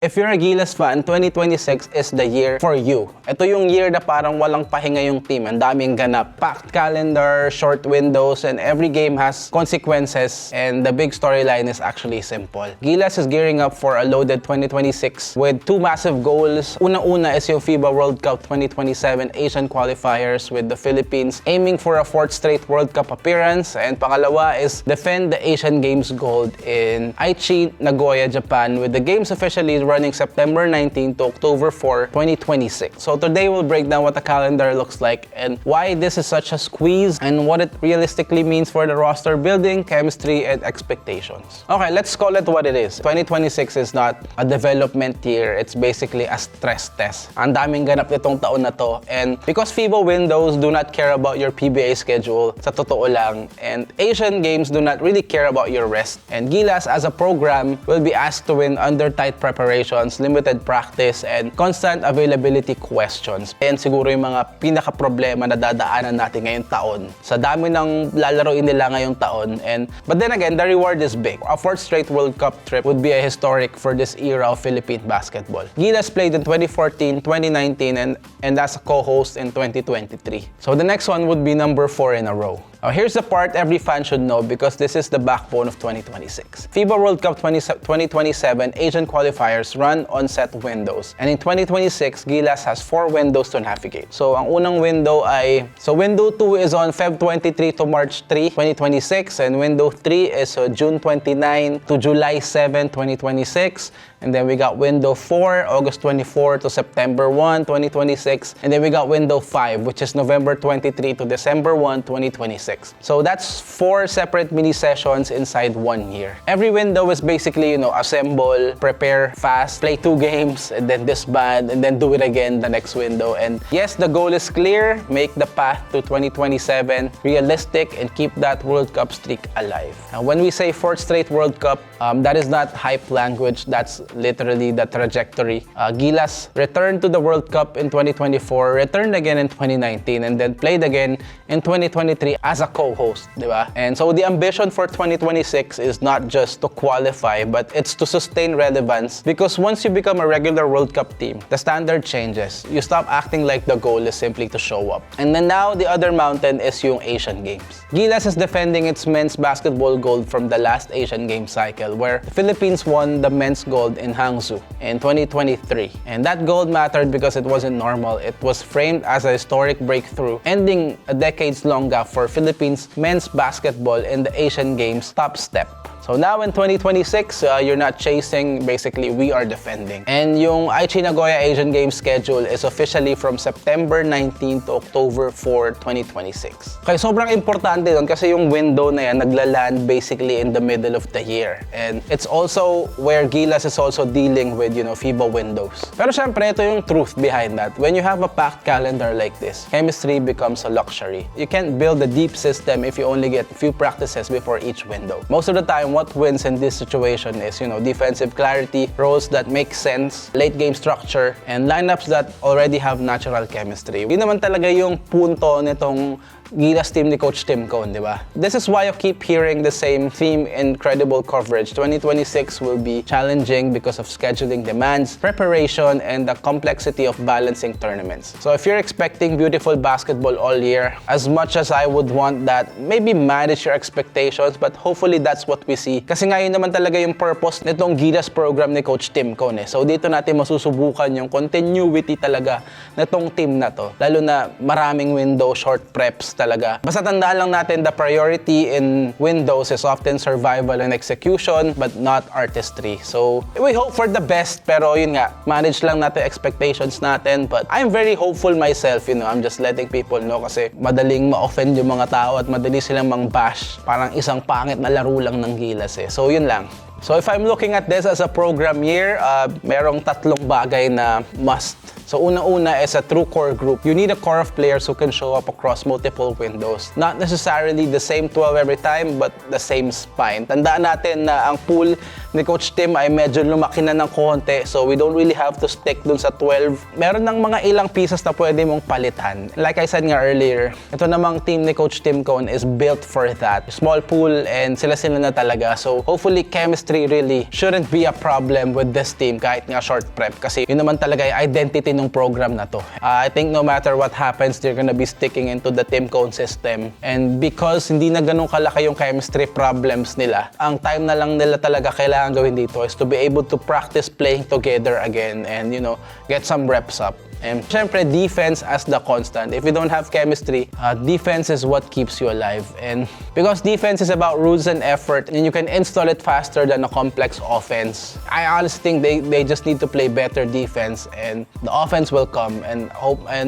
If you're a Gilas fan, 2026 is the year for you. Ito yung year na parang walang pahinga yung team. Ang daming ganap. Packed calendar, short windows, and every game has consequences. And the big storyline is actually simple. Gilas is gearing up for a loaded 2026 with two massive goals. Una-una is yung FIBA World Cup 2027 Asian Qualifiers with the Philippines aiming for a fourth straight World Cup appearance. And pangalawa is defend the Asian Games gold in Aichi-Nagoya, Japan, with the games officially running September 19 to October 4, 2026. So today we'll break down what the calendar looks like and why this is such a squeeze and what it realistically means for the roster building, chemistry, and expectations. Okay, let's call it what it is. 2026 is not a development year. It's basically a stress test. Ang daming ganap nitong taon na to, and because FIBA windows do not care about your PBA schedule, sa totoo lang, and Asian Games do not really care about your rest, and Gilas as a program will be asked to win under tight preparation, limited practice, and constant availability questions. And siguro yung mga pinaka-problema na dadaanan natin ngayong taon. Sa dami ng lalaroin nila ngayong taon. But then again, the reward is big. A fourth straight World Cup trip would be a historic for this era of Philippine basketball. Gilas played in 2014, 2019, and as a co-host in 2023. So the next one would be number 4 in a row. Now, here's the part every fan should know because this is the backbone of 2026. FIBA World Cup 2027 Asian Qualifiers run on set windows. And in 2026, Gilas has 4 windows to navigate. So, ang unang window ay... So, window 2 is on Feb 23 to March 3, 2026. And window 3 is June 29 to July 7, 2026. And then we got window 4, August 24 to September 1, 2026. And then we got window 5, which is November 23 to December 1, 2026. So that's 4 separate mini sessions inside 1 year. Every window is basically, assemble, prepare fast, play 2 games, and then disband, and then do it again the next window. And yes, the goal is clear, make the path to 2027 realistic and keep that World Cup streak alive. Now, when we say 4th straight World Cup, that is not hype language, that's literally the trajectory. Gilas returned to the World Cup in 2024, returned again in 2019, and then played again in 2023 as a co-host, di ba? And so the ambition for 2026 is not just to qualify, but it's to sustain relevance because once you become a regular World Cup team, the standard changes. You stop acting like the goal is simply to show up. And then now, the other mountain is yung Asian Games. Gilas is defending its men's basketball gold from the last Asian Games cycle, where the Philippines won the men's gold in Hangzhou in 2023. And that gold mattered because it wasn't normal. It was framed as a historic breakthrough, ending a decades-long gap for Philippines men's basketball in the Asian Games top step. So now in 2026, you're not chasing, basically we are defending. And yung Aichi-Nagoya Asian Games schedule is officially from September 19 to October 4, 2026. Okay, sobrang importante doon kasi yung window na yan naglaland basically in the middle of the year. And it's also where Gilas is also dealing with, FIBA windows. Pero syempre, ito yung truth behind that. When you have a packed calendar like this, chemistry becomes a luxury. You can't build a deep system if you only get a few practices before each window. Most of the time, what wins in this situation is, defensive clarity, roles that make sense, late game structure, and lineups that already have natural chemistry. Yun naman talaga yung punto nitong Gilas team ni Coach Tim Cone, di ba? This is why you keep hearing the same theme in credible coverage. 2026 will be challenging because of scheduling demands, preparation, and the complexity of balancing tournaments. So if you're expecting beautiful basketball all year, as much as I would want that, maybe manage your expectations, but hopefully that's what we see. Kasi ngayon naman talaga yung purpose nitong Gilas program ni Coach Tim Cone. So dito natin masusubukan yung continuity talaga nitong team na to. Lalo na maraming window, short preps talaga. Basta tandaan lang natin, the priority in windows is often survival and execution, but not artistry. So, we hope for the best, pero yun nga, manage lang natin expectations natin. But I'm very hopeful myself, I'm just letting people know kasi madaling ma-offend yung mga tao at madali silang mang-bash. Parang isang pangit na laro lang ng Gilas eh. So, yun lang. So if I'm looking at this as a program year, merong 3 bagay na must So una-una is a true core group. You need a core of players who can show up across multiple windows. Not necessarily the same 12 every time, but the same spine. Tandaan natin na ang pool ni Coach Tim ay medyo lumaki na ng konti, so we don't really have to stick dun sa 12. Meron ng mga ilang pieces na pwede mong palitan. Like I said nga earlier, ito namang team ni Coach Tim Cone is built for that. Small pool and sila na talaga. So hopefully chemistry really shouldn't be a problem with this team kahit nga short prep kasi yun naman talaga yung identity ng program na to. I think no matter what happens, they're gonna be sticking into the Tim Cone system. And because hindi na ganun kalaki yung chemistry problems nila, ang time na lang nila talaga kailangan gawin dito is to be able to practice playing together again and get some reps up. And syempre, defense as the constant. If you don't have chemistry, defense is what keeps you alive. And because defense is about rules and effort, and you can install it faster than a complex offense. I honestly think they just need to play better defense, and the offense will come. And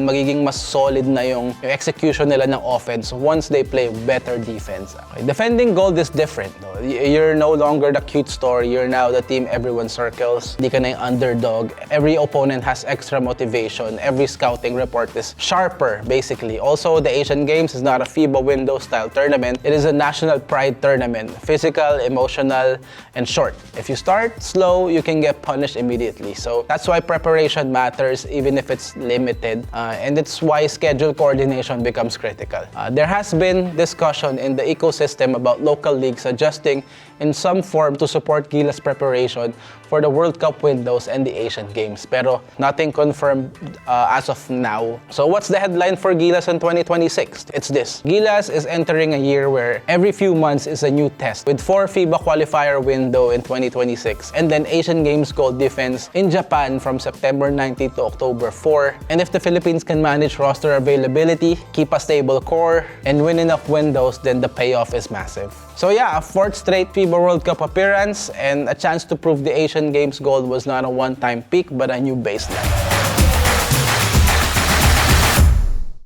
magiging mas solid na yung execution nila ng offense once they play better defense. Okay. Defending gold is different. No? You're no longer the cute story. You're now the team everyone circles. Di ka na yung underdog. Every opponent has extra motivation. Every scouting report is sharper, basically. Also, the Asian Games is not a FIBA window style tournament. It is a national pride tournament. Physical, emotional, and short. If you start slow, you can get punished immediately. So that's why preparation matters, even if it's limited. And it's why schedule coordination becomes critical. There has been discussion in the ecosystem about local leagues adjusting in some form to support Gilas preparation for the World Cup windows and the Asian Games. Pero nothing confirmed as of now. So what's the headline for Gilas in 2026? It's this. Gilas is entering a year where every few months is a new test, with 4 FIBA qualifier window in 2026 and then Asian Games gold defense in Japan from September 19 to October 4. And if the Philippines can manage roster availability, keep a stable core, and win enough windows, then the payoff is massive. So yeah, a 4th straight FIBA World Cup appearance and a chance to prove the Asian Games gold was not a one-time peak but a new baseline.